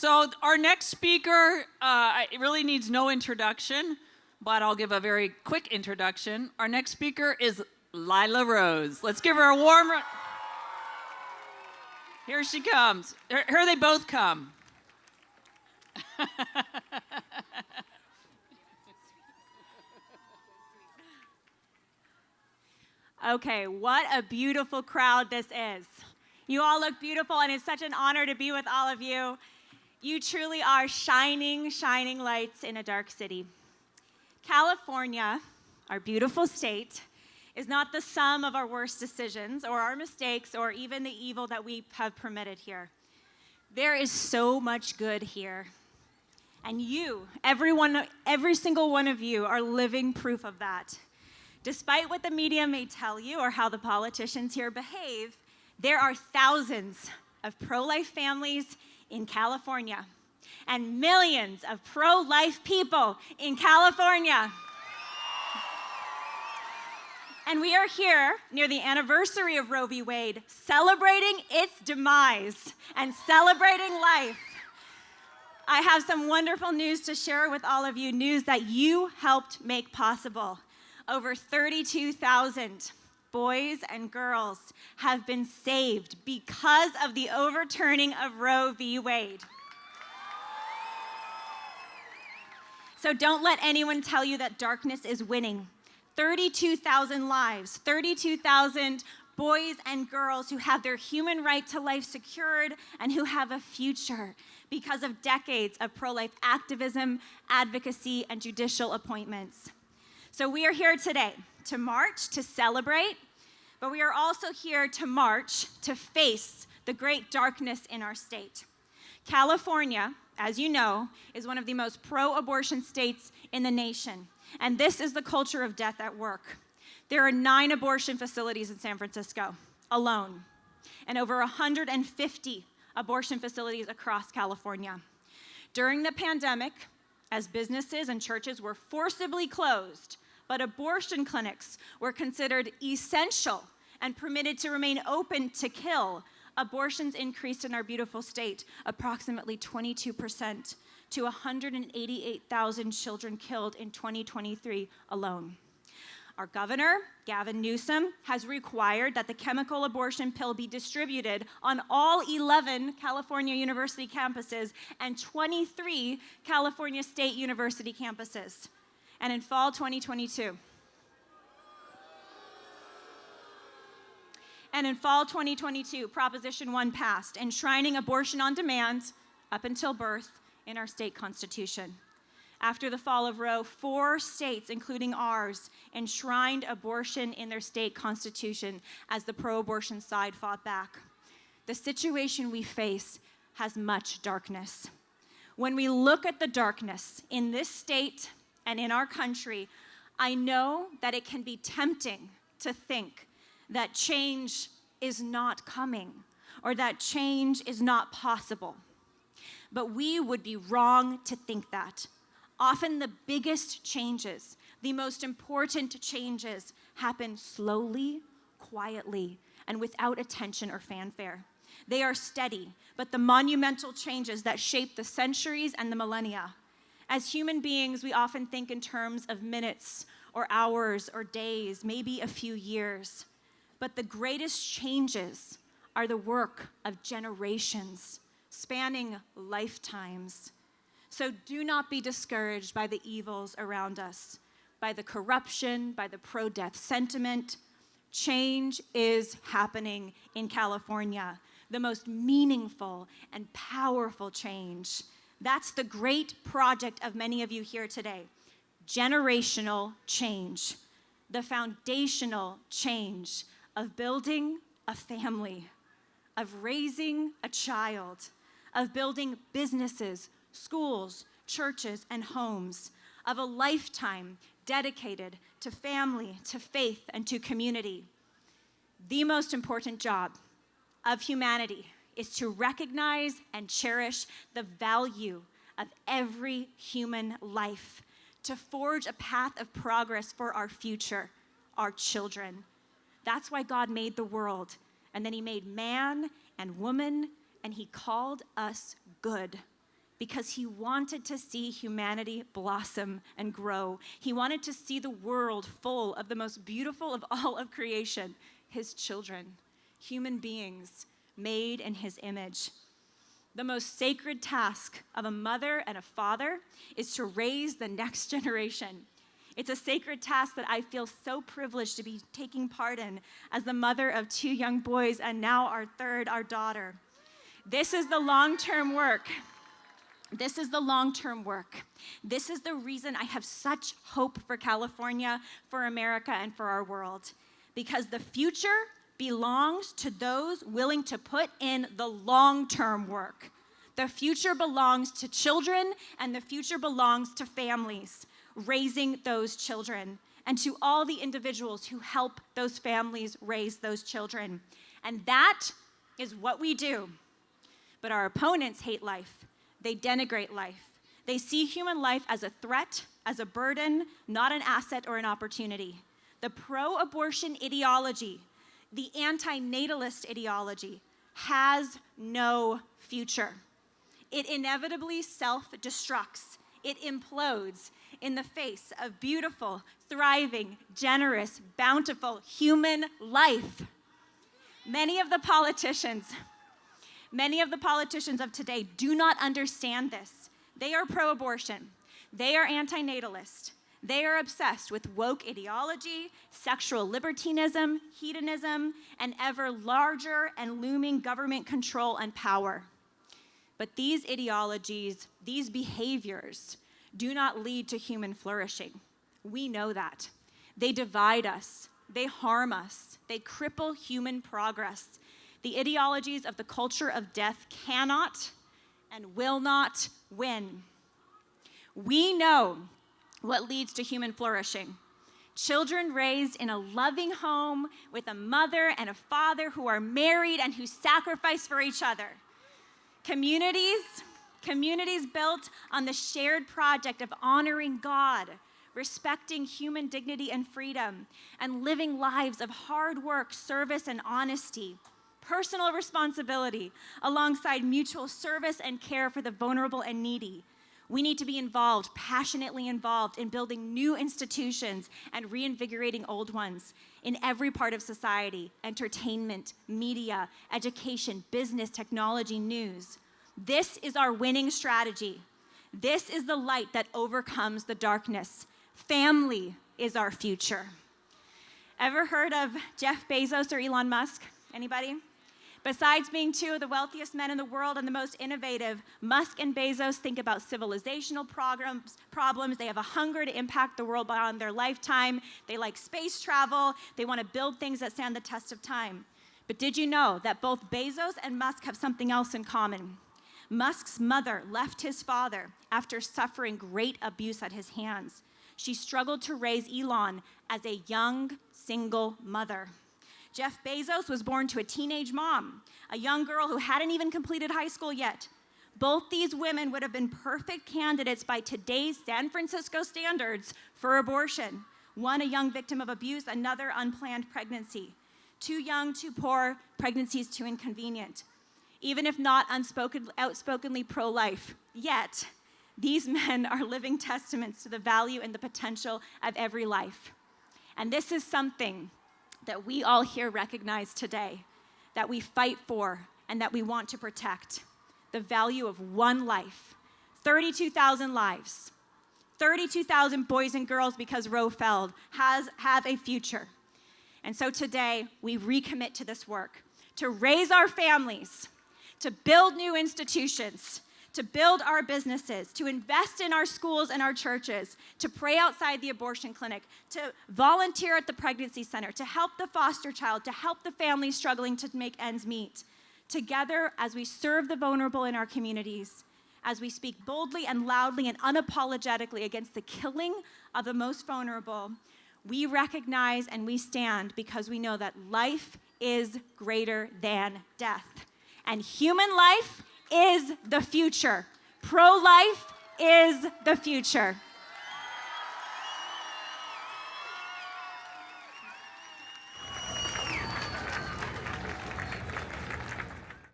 So our next speaker it really needs no introduction, but I'll give a very quick introduction. Our next speaker is Lila Rose. Let's give her a warm... Here she comes. Here they both come. Okay, what a beautiful crowd this is. You all look beautiful, and it's such an honor to be with all of you. You truly are shining, shining lights in a dark city. California, our beautiful state, is not the sum of our worst decisions or our mistakes or even the evil that we have permitted here. There is so much good here. And you, every single one of you, are living proof of that. Despite what the media may tell you or how the politicians here behave, there are thousands of pro-life families in California and millions of pro-life people in California. And we are here near the anniversary of Roe v. Wade, celebrating its demise and celebrating life. I have some wonderful news to share with all of you, news that you helped make possible. Over 32,000 boys and girls have been saved because of the overturning of Roe v. Wade. So don't let anyone tell you that darkness is winning. 32,000 lives, 32,000 boys and girls who have their human right to life secured and who have a future because of decades of pro-life activism, advocacy, and judicial appointments. So we are here today to march, to celebrate, but we are also here to march to face the great darkness in our state. California, as you know, is one of the most pro-abortion states in the nation, and this is the culture of death at work. There are 9 abortion facilities in San Francisco alone, and over 150 abortion facilities across California. During the pandemic, as businesses and churches were forcibly closed, but abortion clinics were considered essential and permitted to remain open to kill, abortions increased in our beautiful state approximately 22% to 188,000 children killed in 2023 alone. Our governor, Gavin Newsom, has required that the chemical abortion pill be distributed on all 11 California university campuses and 23 California State University campuses. And in fall 2022, Proposition 1 passed, enshrining abortion on demand up until birth in our state constitution. After the fall of Roe, 4 states, including ours, enshrined abortion in their state constitution as the pro-abortion side fought back. The situation we face has much darkness. When we look at the darkness in this state and in our country, I know that it can be tempting to think that change is not coming or that change is not possible. But we would be wrong to think that. Often the biggest changes, the most important changes, happen slowly, quietly, and without attention or fanfare. They are steady, but the monumental changes that shape the centuries and the millennia. As human beings, we often think in terms of minutes or hours or days, maybe a few years. But the greatest changes are the work of generations, spanning lifetimes. So do not be discouraged by the evils around us, by the corruption, by the pro-death sentiment. Change is happening in California, the most meaningful and powerful change. That's the great project of many of you here today. Generational change, the foundational change of building a family, of raising a child, of building businesses, schools, churches, and homes, of a lifetime dedicated to family, to faith, and to community. The most important job of humanity is to recognize and cherish the value of every human life, to forge a path of progress for our future, our children. That's why God made the world, and then he made man and woman, and he called us good. because he wanted to see humanity blossom and grow. He wanted to see the world full of the most beautiful of all of creation, his children, human beings made in his image. The most sacred task of a mother and a father is to raise the next generation. It's a sacred task that I feel so privileged to be taking part in as the mother of 2 young boys and now our third, our daughter. This is the long-term work. This is the long-term work. This is the reason I have such hope for California, for America, and for our world. Because the future belongs to those willing to put in the long-term work. The future belongs to children, and the future belongs to families raising those children, and to all the individuals who help those families raise those children. And that is what we do. But our opponents hate life. They denigrate life. They see human life as a threat, as a burden, not an asset or an opportunity. The pro-abortion ideology, the anti-natalist ideology, has no future. It inevitably self-destructs. It implodes in the face of beautiful, thriving, generous, bountiful human life. Many of the politicians of today do not understand this. They are pro-abortion. They are anti-natalist. They are obsessed with woke ideology, sexual libertinism, hedonism, and ever larger and looming government control and power. But these ideologies, these behaviors, do not lead to human flourishing. We know that. They divide us. They harm us. They cripple human progress. The ideologies of the culture of death cannot and will not win. We know what leads to human flourishing. Children raised in a loving home with a mother and a father who are married and who sacrifice for each other. Communities built on the shared project of honoring God, respecting human dignity and freedom, and living lives of hard work, service, and honesty. Personal responsibility alongside mutual service and care for the vulnerable and needy. We need to be involved, passionately involved in building new institutions and reinvigorating old ones in every part of society: entertainment, media, education, business, technology, news. This is our winning strategy. This is the light that overcomes the darkness. Family is our future. Ever heard of Jeff Bezos or Elon Musk? Anybody? Besides being 2 of the wealthiest men in the world and the most innovative, Musk and Bezos think about civilizational problems. They have a hunger to impact the world beyond their lifetime. They like space travel. They want to build things that stand the test of time. But did you know that both Bezos and Musk have something else in common? Musk's mother left his father after suffering great abuse at his hands. She struggled to raise Elon as a young, single mother. Jeff Bezos was born to a teenage mom, a young girl who hadn't even completed high school yet. Both these women would have been perfect candidates by today's San Francisco standards for abortion. One a young victim of abuse, another unplanned pregnancy. Too young, too poor, pregnancies too inconvenient. Even if not outspokenly pro-life, yet these men are living testaments to the value and the potential of every life. And this is something that we all here recognize today, that we fight for and that we want to protect. The value of one life. 32,000 lives. 32,000 boys and girls, because Roe fell, have a future. And so today, we recommit to this work, to raise our families, to build new institutions, to build our businesses, to invest in our schools and our churches, to pray outside the abortion clinic, to volunteer at the pregnancy center, to help the foster child, to help the families struggling to make ends meet. Together, as we serve the vulnerable in our communities, as we speak boldly and loudly and unapologetically against the killing of the most vulnerable, we recognize and we stand because we know that life is greater than death. And human life is the future. Pro-life is the future.